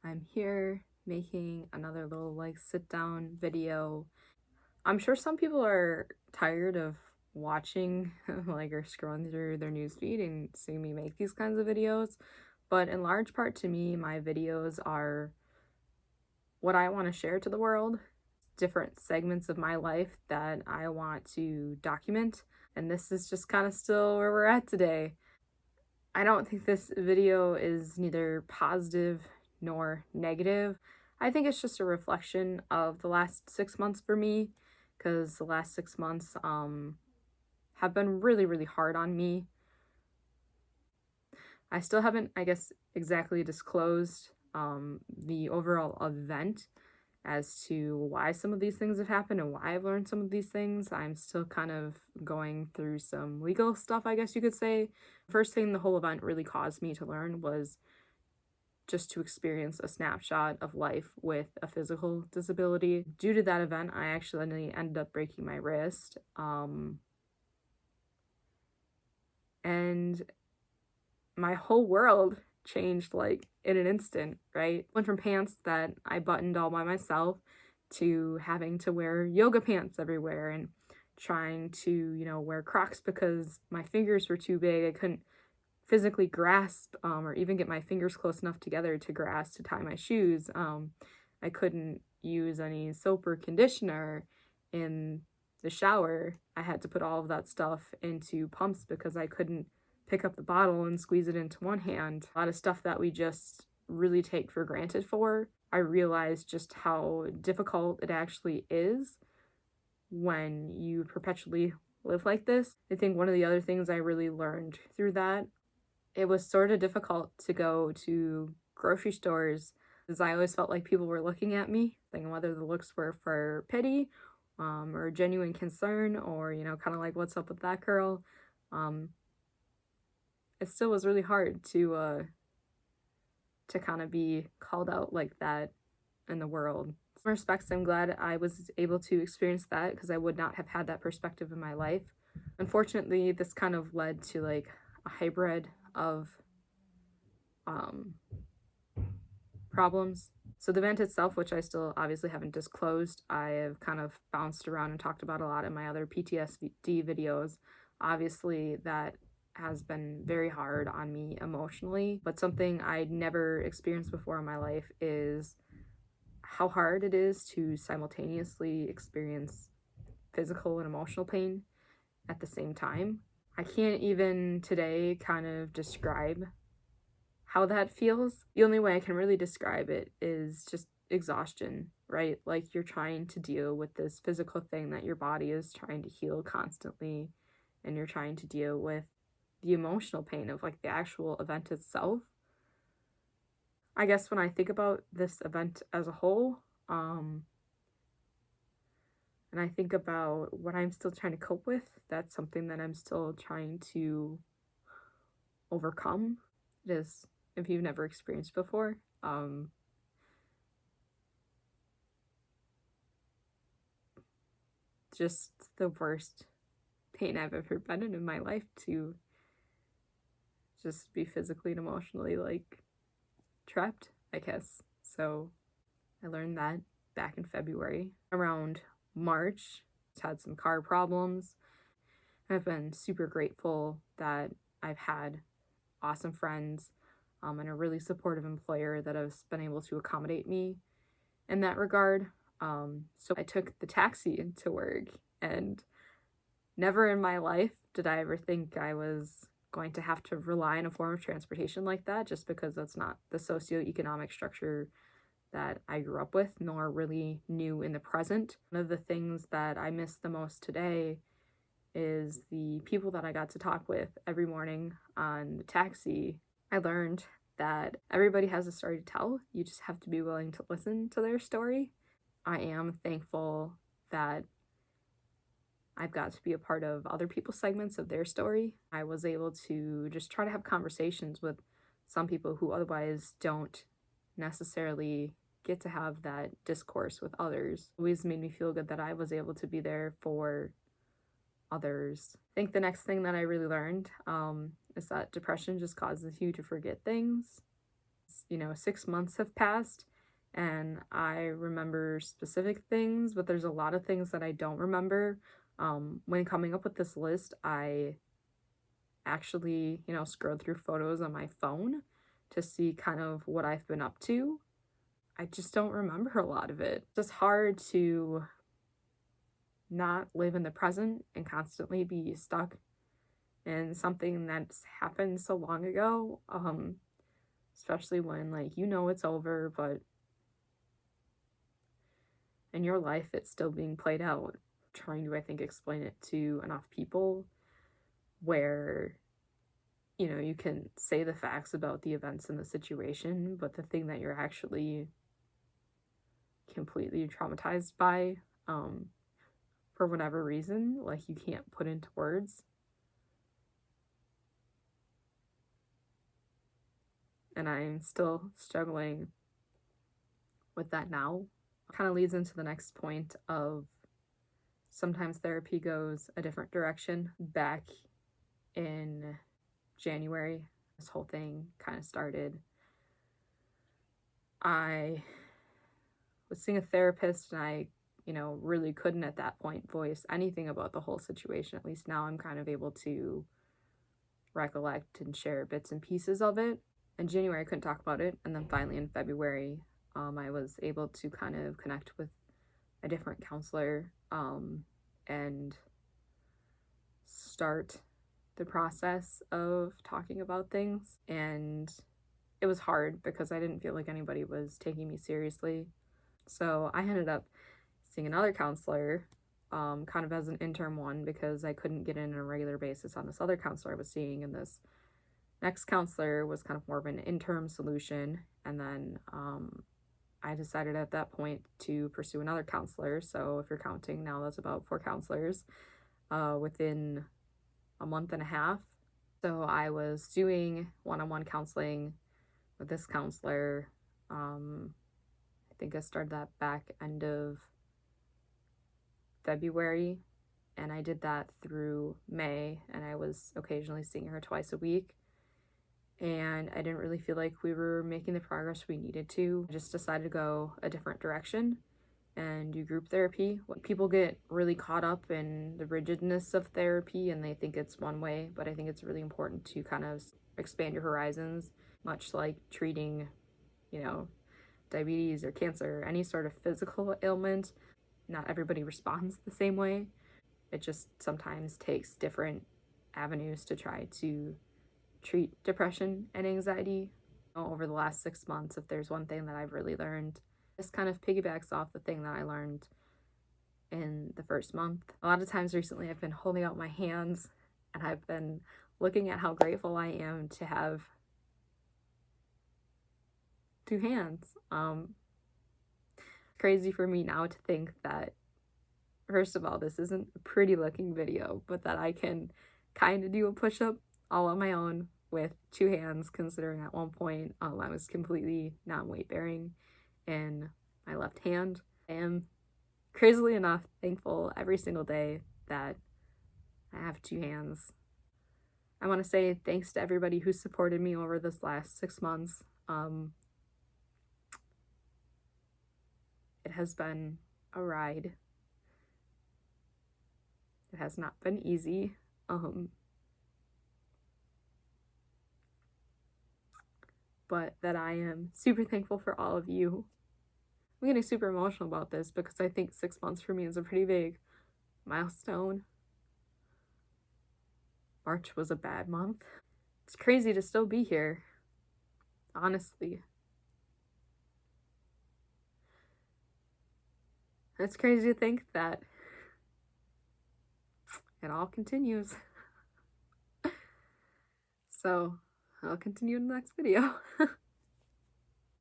I'm here making another little sit down video. I'm sure some people are tired of watching or scrolling through their news feed and seeing me make these kinds of videos, but in large part to me, my videos are what I want to share to the world, different segments of my life that I want to document, and this is just kind of still where we're at today. I don't think this video is neither positive nor negative. I think it's just a reflection of the last 6 months for me, because the last 6 months have been really hard on me. I still haven't, I guess, exactly disclosed the overall event as to why some of these things have happened and why I've learned some of these things. I'm still kind of going through some legal stuff, I guess you could say. First thing the whole event really caused me to learn was just to experience a snapshot of life with a physical disability. Due to that event, I actually ended up breaking my wrist. And my whole world changed in an instant, right? Went from pants that I buttoned all by myself to having to wear yoga pants everywhere and trying to, wear Crocs because my fingers were too big. I couldn't physically grasp or even get my fingers close enough together to grasp to tie my shoes. I couldn't use any soap or conditioner in the shower. I had to put all of that stuff into pumps because I couldn't pick up the bottle and squeeze it into one hand. A lot of stuff that we just really take for granted for. I realized just how difficult it actually is when you perpetually live like this. I think one of the other things I really learned through that, it was sort of difficult to go to grocery stores because I always felt like people were looking at me, thinking whether the looks were for pity or genuine concern or, kind of like, what's up with that girl? It still was really hard to kind of be called out like that in the world. In some respects, I'm glad I was able to experience that because I would not have had that perspective in my life. Unfortunately, this kind of led to a hybrid of problems. So the event itself, which I still obviously haven't disclosed, I have kind of bounced around and talked about a lot in my other PTSD videos. Obviously, that has been very hard on me emotionally, but something I'd never experienced before in my life is how hard it is to simultaneously experience physical and emotional pain at the same time. I can't even today kind of describe how that feels. The only way I can really describe it is just exhaustion, right? Like you're trying to deal with this physical thing that your body is trying to heal constantly, and you're trying to deal with the emotional pain of the actual event itself. I guess when I think about this event as a whole, and I think about what I'm still trying to cope with, that's something that I'm still trying to overcome. It is, if you've never experienced before, just the worst pain I've ever been in my life, to just be physically and emotionally trapped, I guess. So I learned that back in February. Around March, had some car problems. I've been super grateful that I've had awesome friends and a really supportive employer that has been able to accommodate me in that regard. So I took the taxi into work, and never in my life did I ever think I was going to have to rely on a form of transportation like that, just because that's not the socioeconomic structure that I grew up with, nor really knew in the present. One of the things that I miss the most today is the people that I got to talk with every morning on the taxi. I learned that everybody has a story to tell. You just have to be willing to listen to their story. I am thankful that I've got to be a part of other people's segments of their story. I was able to just try to have conversations with some people who otherwise don't necessarily get to have that discourse with others. It always made me feel good that I was able to be there for others. I think the next thing that I really learned is that depression just causes you to forget things. You know, 6 months have passed and I remember specific things, but there's a lot of things that I don't remember. When coming up with this list, I actually, you know, scrolled through photos on my phone to see kind of what I've been up to. I just don't remember a lot of it. It's just hard to not live in the present and constantly be stuck in something that's happened so long ago. Especially when, like, you know it's over, but in your life it's still being played out. Trying to, I think, explain it to enough people where, you know, you can say the facts about the events in the situation, but the thing that you're actually completely traumatized by, for whatever reason, like, you can't put into words. And I'm still struggling with that now. Kind of leads into the next point of sometimes therapy goes a different direction. Back in January, this whole thing kind of started. I was seeing a therapist and I, you know, really couldn't at that point voice anything about the whole situation. At least now I'm kind of able to recollect and share bits and pieces of it. In January, I couldn't talk about it. And then finally in February, I was able to kind of connect with a different counselor and start the process of talking about things. And it was hard because I didn't feel like anybody was taking me seriously. So I ended up seeing another counselor, kind of as an interim one, because I couldn't get in on a regular basis on this other counselor I was seeing, and this next counselor was kind of more of an interim solution. And then I decided at that point to pursue another counselor. So if you're counting now, that's about 4 counselors within a month and a half. So I was doing one-on-one counseling with this counselor. I think I started that back end of February, and I did that through May, and I was occasionally seeing her twice a week. And I didn't really feel like we were making the progress we needed to. I just decided to go a different direction and do group therapy. People get really caught up in the rigidness of therapy and they think it's one way, but I think it's really important to kind of expand your horizons, much like treating, you know, diabetes or cancer, any sort of physical ailment. Not everybody responds the same way. It just sometimes takes different avenues to try to treat depression and anxiety. Over the last 6 months, if there's one thing that I've really learned, this kind of piggybacks off the thing that I learned in the first month. A lot of times recently I've been holding out my hands and I've been looking at how grateful I am to have 2 hands. Crazy for me now to think that, first of all, this isn't a pretty looking video, but that I can kind of do a push-up all on my own with 2 hands, considering at one point I was completely non-weight bearing in my left hand. I am, crazily enough, thankful every single day that I have 2 hands. I want to say thanks to everybody who supported me over this last 6 months. It has been a ride. It has not been easy. But that I am super thankful for all of you. I'm getting super emotional about this because I think 6 months for me is a pretty big milestone. March was a bad month. It's crazy to still be here, honestly. It's crazy to think that it all continues. So I'll continue in the next video.